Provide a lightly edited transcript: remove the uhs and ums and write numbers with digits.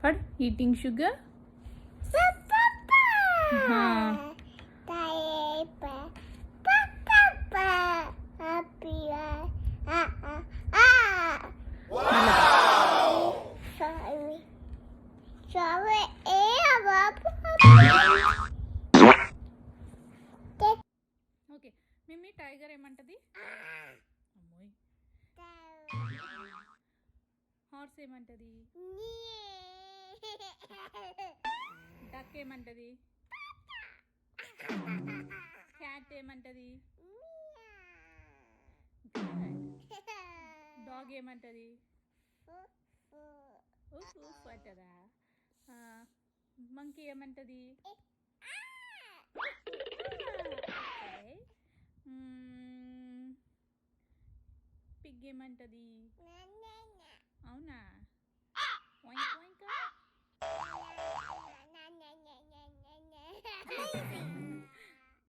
పడు. Eating sugar. Okay, meme tiger ఏమంటది? అమ్మోయ్. Horse ఏమంటది? డక్ ఏమంటది? క్యాట్ ఏమంటది? డాగ్ ఏమంటది? ఉఫ్ ఉఫ్ అంటదా? మంకీ ఏమంటది? పిగ్ ఏమంటది?